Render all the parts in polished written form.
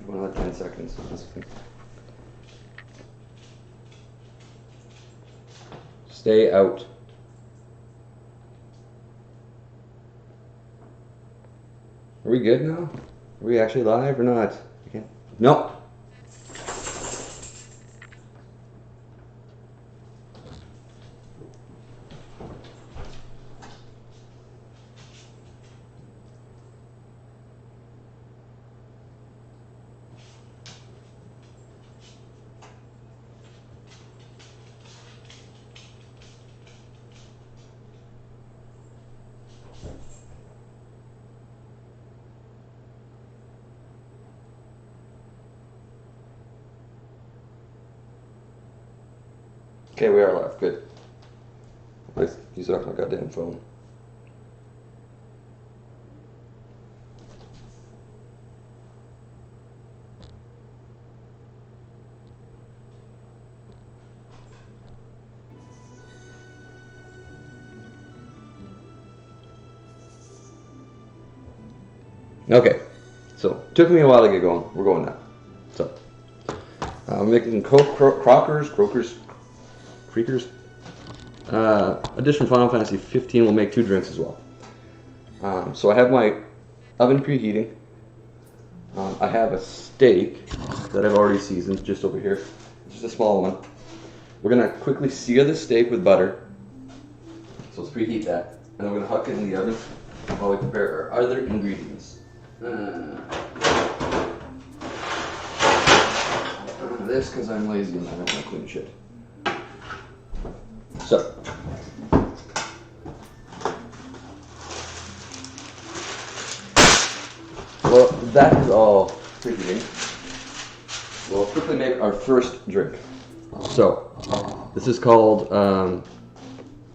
Another 10 seconds. Stay out. Are we good now? Are we actually live or not? Okay. No. Okay, we are live. Good. Let's use it off my goddamn phone. Okay, so took me a while to get going. We're going now. So, I'm making Croakers. Addition Final Fantasy 15 will make 2 drinks as well. So I have my oven preheating. I have a steak that I've already seasoned just over here. Just a small one. We're gonna quickly sear the steak with butter. So let's preheat that, and then we're gonna huck it in the oven while we prepare our other ingredients. This because I'm lazy and I don't want to clean shit. So, well, that is all preheating. We'll quickly make our first drink. So, this is called To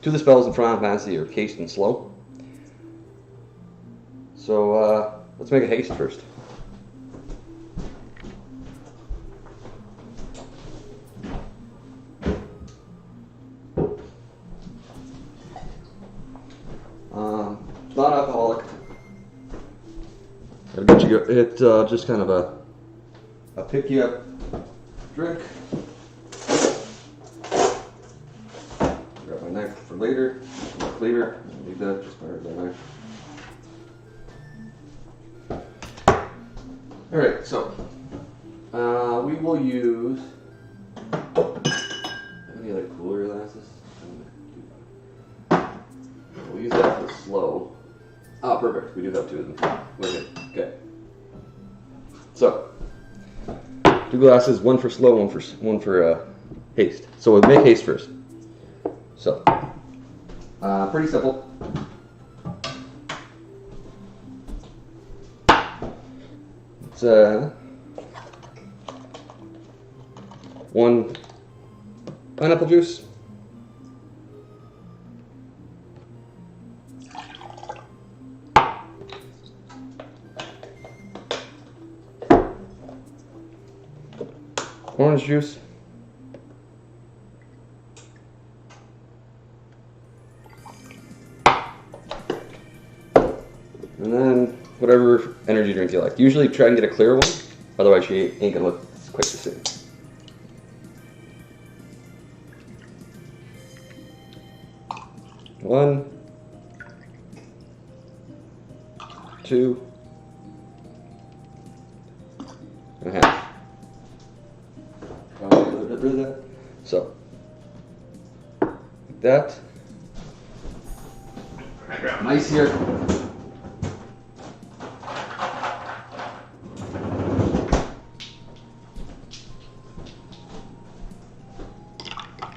the Spells in Final Fantasy or Haste and Slow. So, let's make a haste first. Non-alcoholic. It'll get you. Just kind of a pick you up drink. Grab my knife for later. My cleaver. Leave that just by the knife. All right, so we will use any other cooler glasses. We'll use that for slow. Oh, perfect. We do have 2 of them. We're good. Okay. So, 2 glasses, 1 for slow, one for haste. So we'll make haste first. So, pretty simple. It's 1 pineapple juice. Orange juice. And then whatever energy drink you like. Usually try and get a clear one, otherwise she ain't gonna look quite the same. One, 2, and a half. So, like that. I grab my ice here.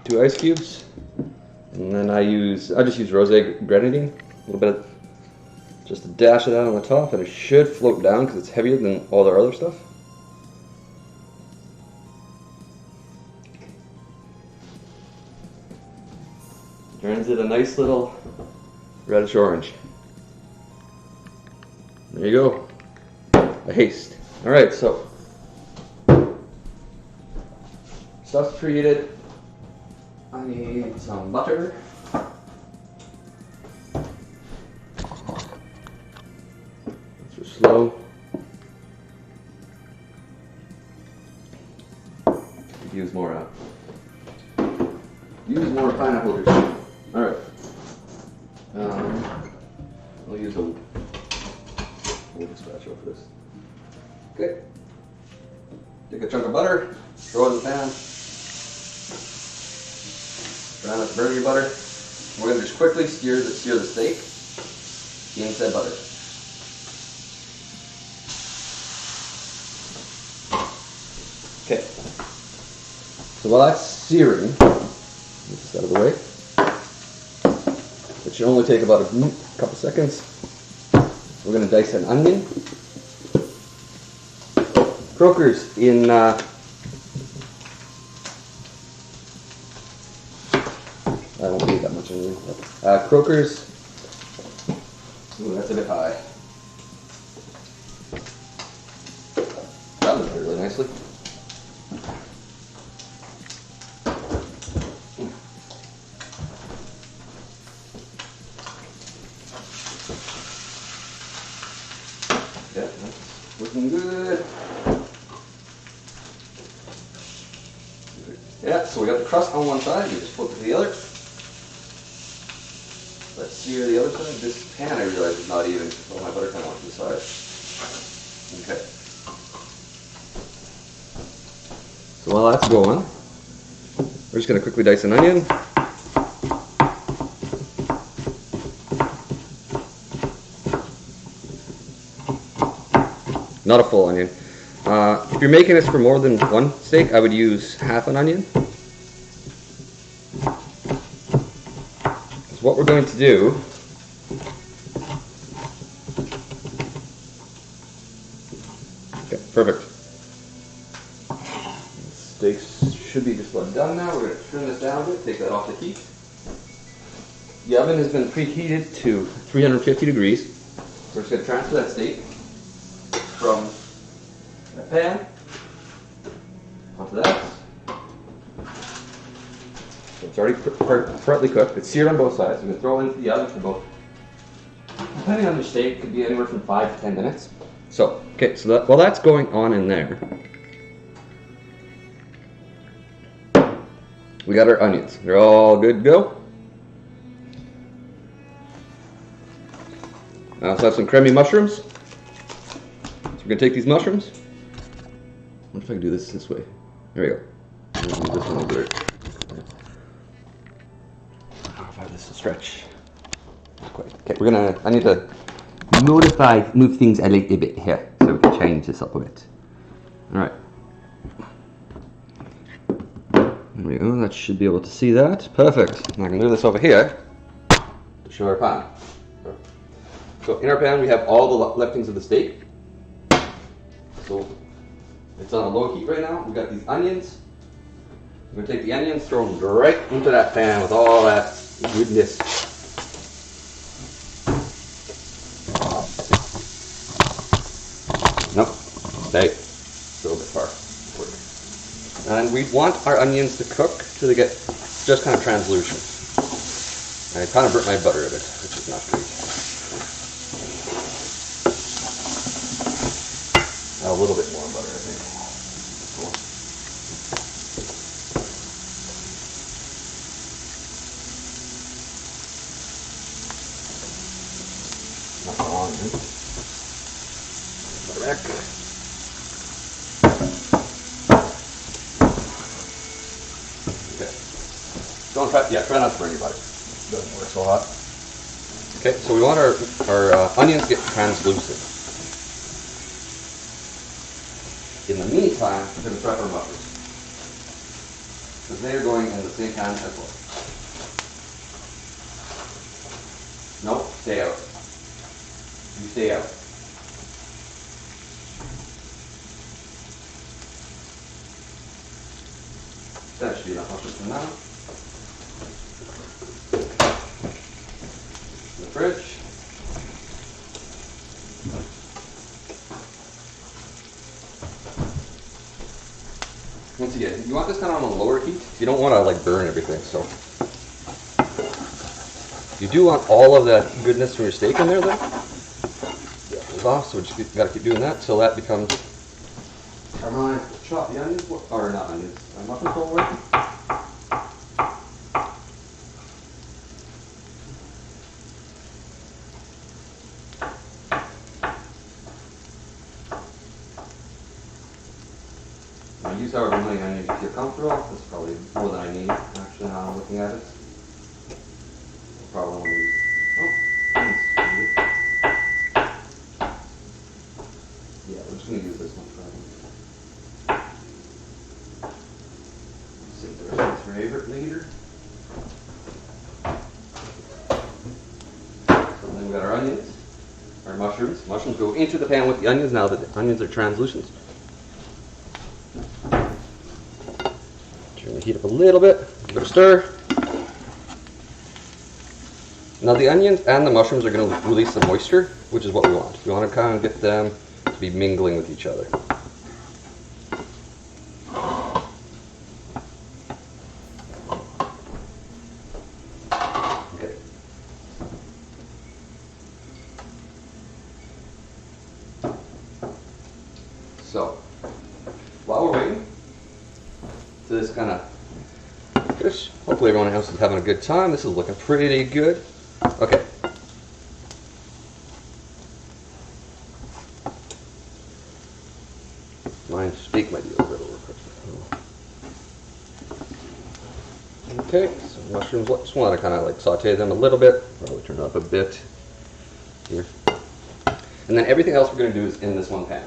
Two ice cubes, and then I just use rosé grenadine, a little bit of, just to dash it out on the top, and it should float down because it's heavier than all their other stuff. Turns it a nice little reddish orange. There you go. A haste. All right, so stuff's preheated. I need some butter. Just slow. use more pineapple juice. All right. I'll use a wooden spatula for this. Okay. Take a chunk of butter, throw it in the pan. Brown up the burger butter. We're going to just quickly sear the steak in said butter. Okay. So while that's searing, get this out of the way. It should only take about a couple seconds. We're going to dice an onion. Croakers in I don't need that much onion. Croakers. Ooh, that's a bit high. That looks really nicely. Yeah, that's looking good. Yeah, so we got the crust on one side, we just flip it to the other. Let's sear the other side. This pan, I realize, is not even, so my butter kind of went to the side. Okay. So while that's going, we're just going to quickly dice an onion. Not a full onion. If you're making this for more than one steak, I would use half an onion. So what we're going to do okay, perfect. Steaks should be just about done now. We're going to trim this down a bit, take that off the heat. The oven has been preheated to 350 degrees. We're just going to transfer that steak from the pan onto that. So it's already partly cooked. It's seared on both sides. We're going to throw it into the oven for about, depending on your steak, it could be anywhere from 5 to 10 minutes. So, okay, so while that's going on in there, we got our onions. They're all good to go. I also have some creamy mushrooms. So we're going to take these mushrooms. I wonder if I can do this way. There we go. I'm going to do this one over there. I don't know if I have this to stretch. Not quite. Okay, I need to move things a little bit here so we can change this up a bit. Alright. There we go, that should be able to see that. Perfect. Now I can move this over here to show our pan. So in our pan we have all the leftings of the steak. So it's on a low heat right now. We've got these onions. We're going to take the onions, throw them right into that pan with all that goodness. Nope. Stay. Still a bit far. And we want our onions to cook till they get just kind of translucent. I kind of burnt my butter a bit, which is not great. A little bit more butter, I think. Cool. Not long, right? Butter back. Don't try, try not to burn your butter. It doesn't work so hot. Okay, so we want our onions to get translucent. In the meantime, we're going to prep our mushrooms. Because they are going in the same pan as well. No, stay out. You stay out. That should be enough mushrooms for now. The fridge. Once again, you want this kind of on a lower heat. You don't want to like burn everything. So you do want all of that goodness from your steak in there, though. Yeah, it goes off. So we just got to keep doing that till that becomes caramelized. chop the onions, or not onions, mushroom forward. Use however many onions you feel comfortable. That's probably more than I need, actually, now I'm looking at it. Probably want to use. Oh, onions. Yeah, we're just going to use this one probably. Save the rest for later. So then we got our onions, our mushrooms. Mushrooms go into the pan with the onions now that the onions are translucent. Turn the heat up a little bit, give it a stir. Now the onions and the mushrooms are going to release some moisture, which is what we want. We want to kind of get them to be mingling with each other. Okay. So, while we're waiting, so this kind of, hopefully everyone else is having a good time. This is looking pretty good. Okay. My steak might be a little overcooked. Okay, so mushrooms, just want to kind of like saute them a little bit. Probably turn it up a bit here. And then everything else we're going to do is in this one pan.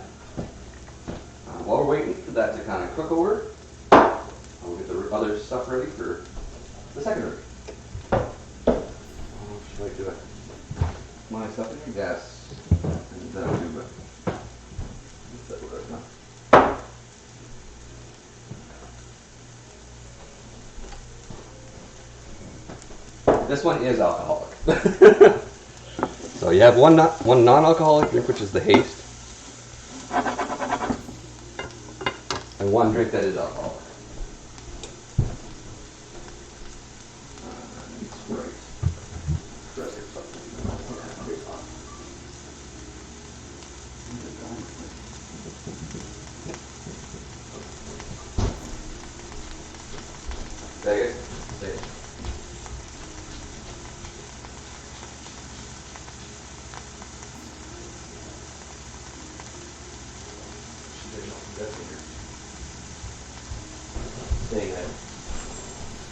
While we're waiting for that to kind of cook over, we'll get the other stuff ready for the second rib. How should I do it? My stuff in your gas. And then I'll do it. This one is alcoholic. So you have one non-alcoholic drink, which is the haste, and one drink that is alcoholic. Say it. Say it.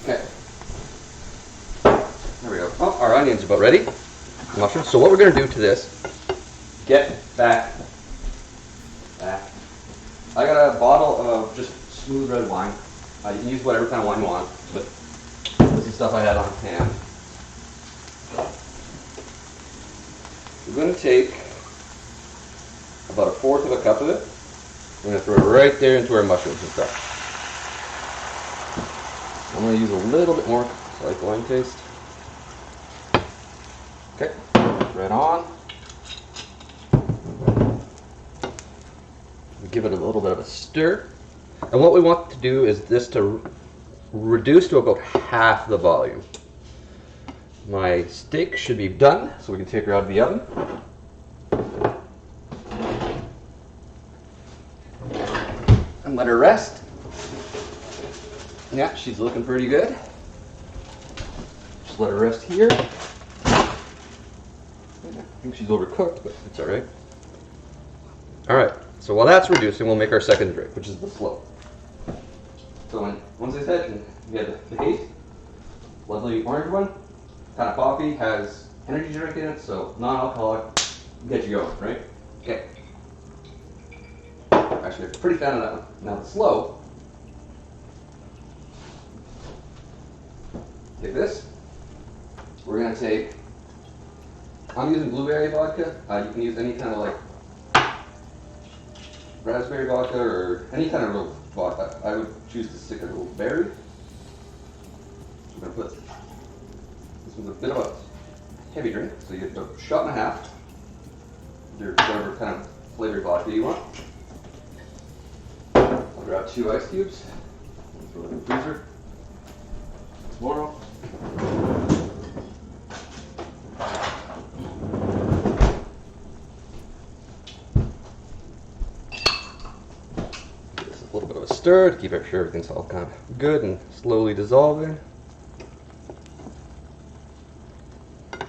Okay. There we go. Oh, our onions are about ready. Mushrooms. So what we're going to do to this, get back. I got a bottle of just smooth red wine. You can use whatever kind of wine you want, but this is stuff I had on hand. We're going to take about 1/4 of a cup of it. We're going to throw it right there into our mushrooms and stuff. I'm going to use a little bit more, so I like wine taste. Okay, right on. Give it a little bit of a stir. And what we want to do is this to reduce to about half the volume. My steak should be done, so we can take her out of the oven. And let her rest. Yeah, she's looking pretty good. Just let her rest here. I think she's overcooked, but it's alright. Alright, so while that's reducing, we'll make our second drink, which is the slow. So once I said, we have the haste, lovely orange one, kind of coffee, has energy drink in it, so non-alcoholic, get you going, right? Okay. Actually, I'm a pretty fan of that one. Now the slow, take this, we're going to take, I'm using blueberry vodka, you can use any kind of like raspberry vodka or any kind of real vodka. I would choose to stick a little berry. I'm going to put, this one's a bit of a heavy drink, so you get a shot and a half. Your whatever kind of flavored vodka you want. I'll grab 2 ice cubes, throw it in the freezer. Tomorrow. a little bit of a stir to keep sure everything's all kind of good and slowly dissolving. Now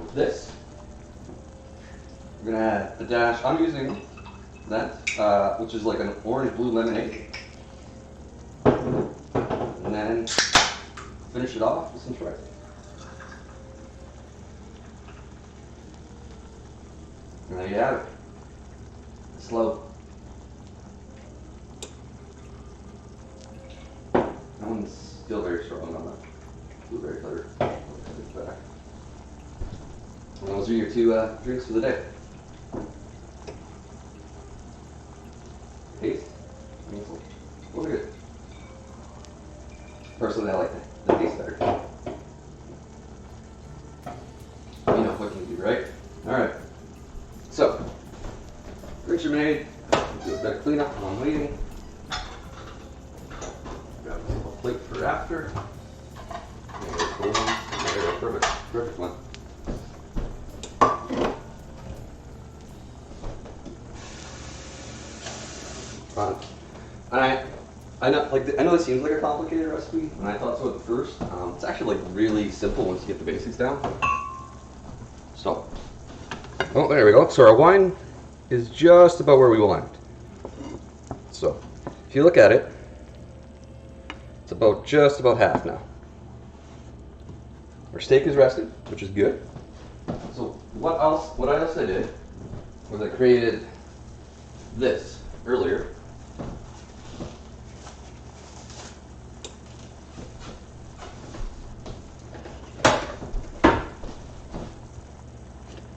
with this, we're gonna add a dash. I'm using that, which is like an orange blue lemonade, and then finish it off with some Croaker. And there you have it. Slow. That one's still very strong on that blueberry flavor. Back. And those are your two drinks for the day. Taste? I mean, those are good. Personally, I like the taste better. You know what you can do, right? Alright. So, drinks are made. Do a bit of cleanup while I'm waiting. Grab a plate for after. Perfect. Perfect one. I know this seems like a complicated recipe, and I thought so at first. It's actually like really simple once you get the basics down. So, oh, there we go. So our wine is just about where we want it. So, if you look at it, it's about just about half now. Our steak is rested, which is good. So what else I did was I created this earlier.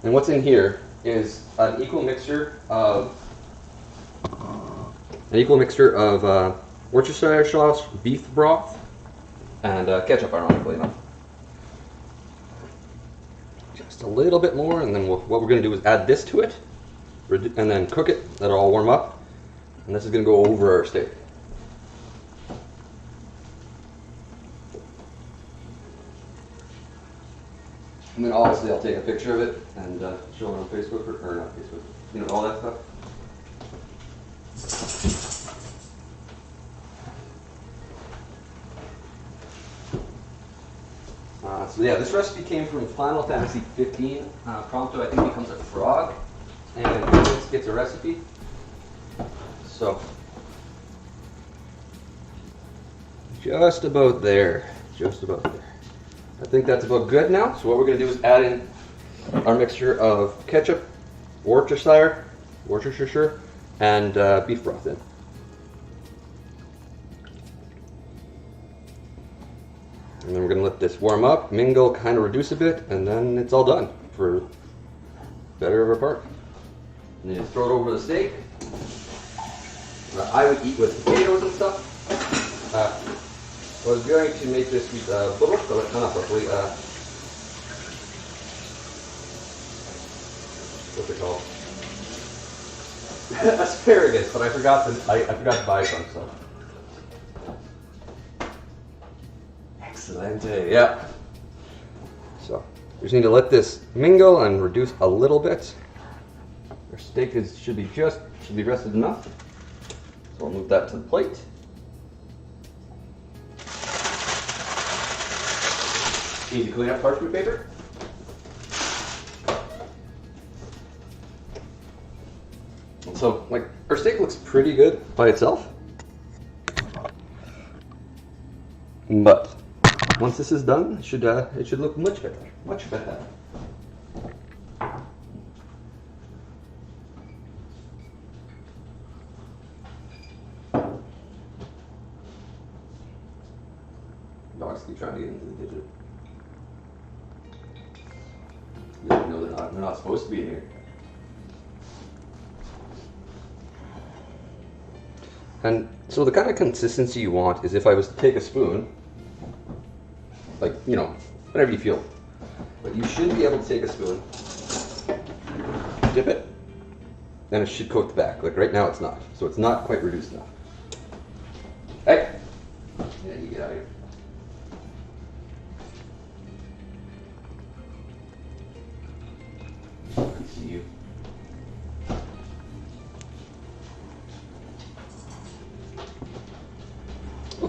And what's in here is an equal mixture of Worcestershire sauce, beef broth, and ketchup, ironically enough. Just a little bit more, and then what we're going to do is add this to it, and then cook it. Let it all warm up, and this is going to go over our steak. And then obviously I'll take a picture of it and show it on Facebook, or not Facebook, you know, all that stuff. So yeah, this recipe came from Final Fantasy 15. Prompto, I think, becomes a frog, and Vince gets a recipe. So, just about there, just about there. I think that's about good now. So what we're going to do is add in our mixture of ketchup, Worcestershire, and beef broth in. And then we're going to let this warm up, mingle, kind of reduce a bit, and then it's all done for better of a part. And then you throw it over the steak. I would eat with potatoes and stuff. I was going to make this with burro, but not properly. What's it called? Asparagus, but I forgot to buy some. So. Excellent. Yeah. So we just need to let this mingle and reduce a little bit. Our steak should be rested enough. So I'll move that to the plate. Easy clean up parchment paper. So, like, our steak looks pretty good by itself. But once this is done, it should look much better. Much better. Dogs keep trying to get into the kitchen. No, they're not supposed to be in here. And so the kind of consistency you want is if I was to take a spoon, like, you know, whatever you feel. But you should be able to take a spoon, dip it, then it should coat the back. Like right now it's not. So it's not quite reduced enough. Hey! Yeah, you get out of here. I see you.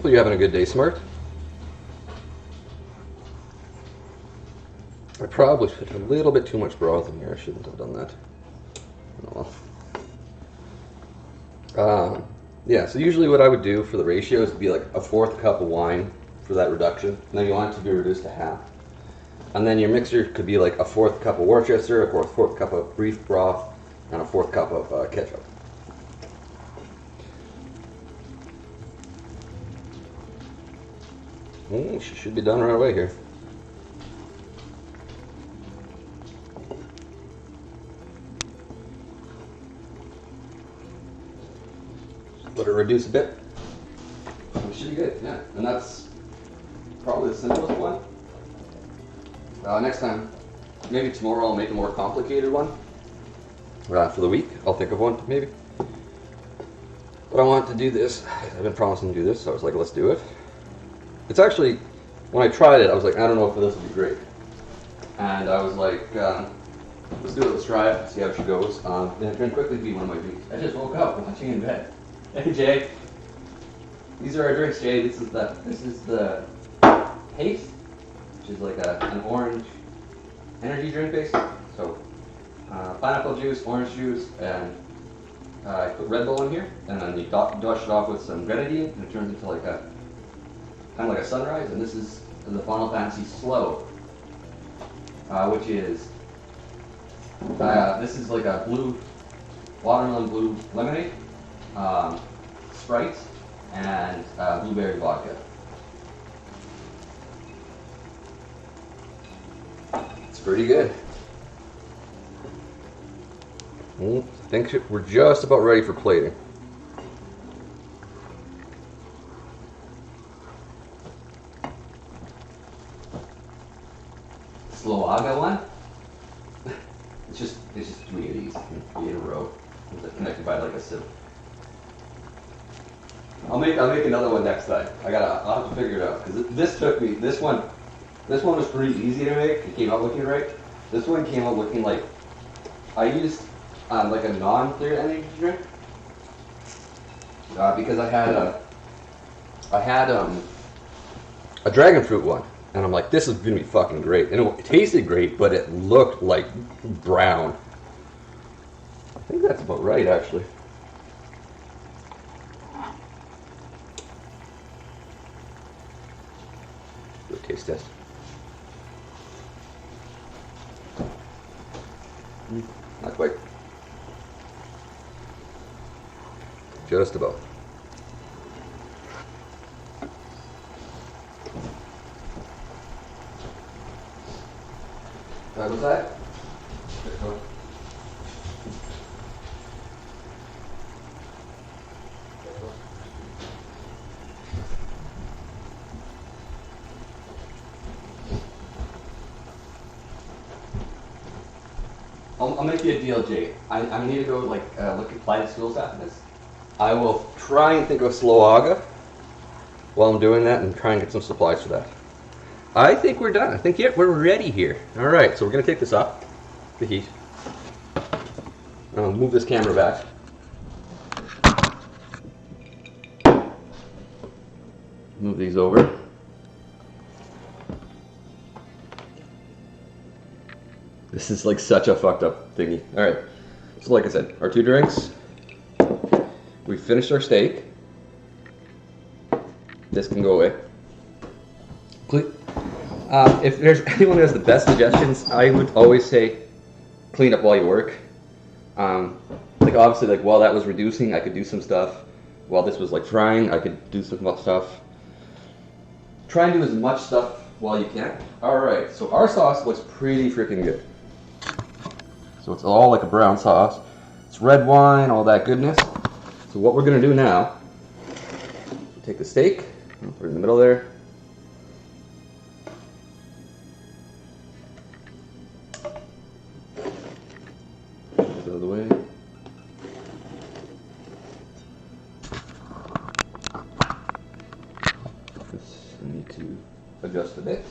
Hopefully you're having a good day, Smart. I probably put a little bit too much broth in here. I shouldn't have done that. Oh well. Yeah, so usually what I would do for the ratio is to be like a 1/4 cup of wine for that reduction. And then you want it to be reduced to half. And then your mixer could be like a 1/4 cup of Worcester, a 1/4 cup of beef broth, and a 1/4 cup of ketchup. She should be done right away here. Let it reduce a bit. It should be good, yeah. And that's probably the simplest one. Next time, maybe tomorrow I'll make a more complicated one. For the week, I'll think of one, maybe. But I want to do this. I've been promising to do this, so I was like, let's do it. It's actually, when I tried it, I was like, I don't know if this will be great. And I was like, let's do it, let's try it, see how she goes. Then it can quickly be one of my drinks. I just woke up watching in bed. Hey Jay, these are our drinks, Jay. This is the Haste, which is like an orange energy drink basically. So pineapple juice, orange juice, and I put Red Bull in here, and then you dash it off with some grenadine, and it turns into like a kind of like a sunrise. And this is the Final Fantasy Slow, which is this is like a blue watermelon blue lemonade. Sprite, and blueberry vodka. It's pretty good. I think we're just about ready for plating. Slowaga one? It's just 3 of these in a row. It's connected by like a sip. I'll make another one next time. I'll have to figure it out because this one was pretty easy to make. It came out looking right. This one came out looking like I used like a non-clear energy drink because I had a dragon fruit one, and I'm like, this is gonna be fucking great. And it tasted great, but it looked like brown. I think that's about right, actually. Taste test. Not quite. Just about. What's that? I'll make you a deal, Jay. I need to go look at Clyde schools after this. I will try and think of Slowaga while I'm doing that and try and get some supplies for that. I think we're done. I think we're ready here. All right, so we're gonna take this off the heat. Move this camera back. Move these over. This is like such a fucked up thingy. All right, so like I said, our 2 drinks. We finished our steak. This can go away. If there's anyone who has the best suggestions, I would always say clean up while you work. Like obviously, like while that was reducing, I could do some stuff. While this was like frying, I could do some stuff. Try and do as much stuff while you can. All right, so our sauce looks pretty freaking good. So it's all like a brown sauce. It's red wine, all that goodness. So what we're gonna do now, take the steak, put it in the middle there. Get this out of the way. This I need to adjust a bit.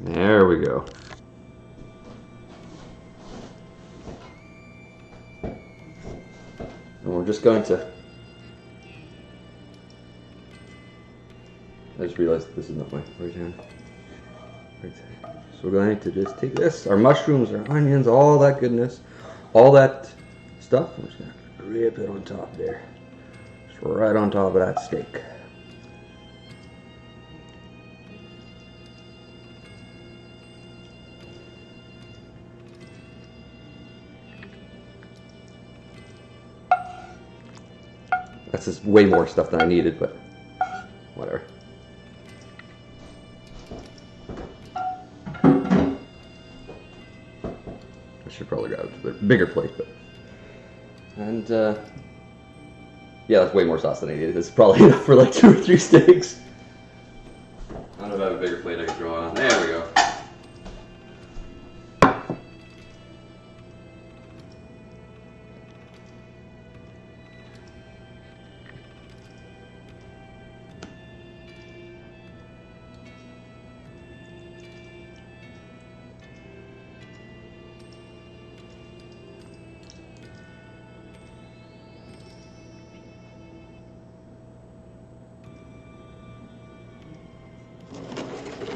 There we go. we're just going to... I just realized this is not my right hand. Right. So we're going to just take this, our mushrooms, our onions, all that goodness, all that stuff. I'm just going to rip it on top there. Just right on top of that steak. That's just way more stuff than I needed, but whatever. I should probably grab a bigger plate, but... And, yeah, that's way more sauce than I needed. It's probably enough for like 2 or 3 steaks. I don't know if I have a bigger plate I can throw on. There we go.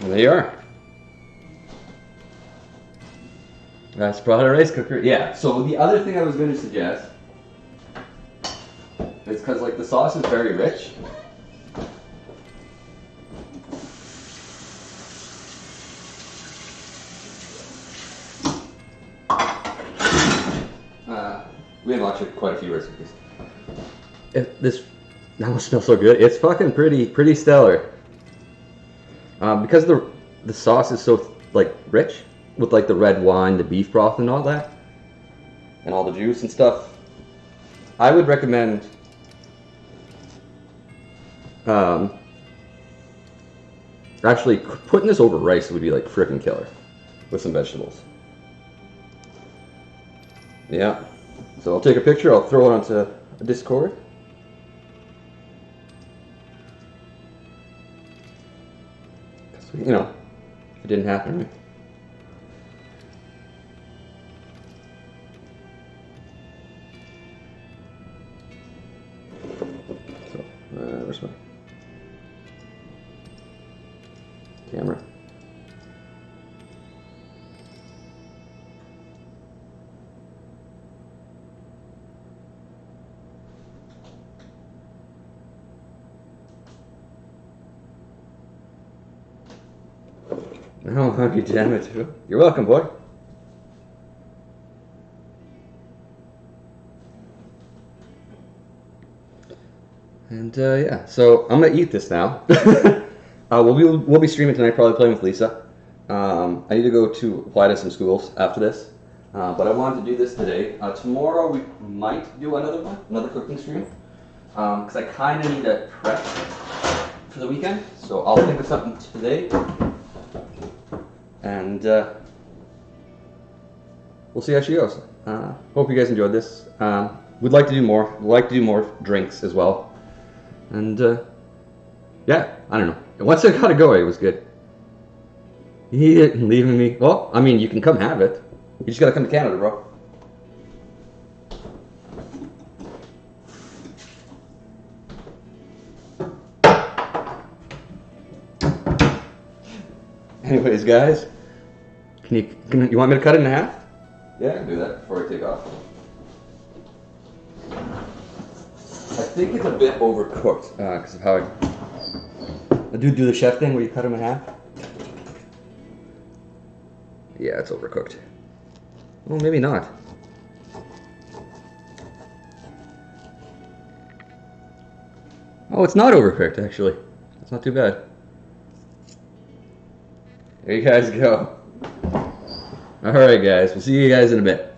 And there you are. That's brought a rice cooker. Yeah, so the other thing I was going to suggest is because like the sauce is very rich. We have actually quite a few rice cookers. This now smells so good. It's fucking pretty stellar. Because the sauce is so like rich with like the red wine, the beef broth, and all that, and all the juice and stuff, I would recommend actually putting this over rice would be like freaking killer with some vegetables. Yeah. So I'll take a picture. I'll throw it onto Discord. You know, if it didn't happen, right? So, where's my camera? Oh, hungry, damn it. You're welcome, boy. And yeah, so I'm gonna eat this now. We'll be streaming tonight, probably playing with Lisa. I need to go to apply to some schools after this, but I wanted to do this today. Tomorrow we might do another cooking stream, because I kind of need to prep for the weekend. So I'll think of something today. And we'll see how she goes. Hope you guys enjoyed this. We'd like to do more. We'd like to do more drinks as well. And yeah, I don't know. Once I got it going, it was good. He ain't leaving me. Well, I mean, you can come have it. You just gotta come to Canada, bro. Anyways, guys, you want me to cut it in half? Yeah, I can do that before I take off. I think it's a bit overcooked because of how I do the chef thing where you cut them in half. Yeah, it's overcooked. Well, maybe not. Oh, it's not overcooked actually. It's not too bad. There you guys go. Alright guys, we'll see you guys in a bit.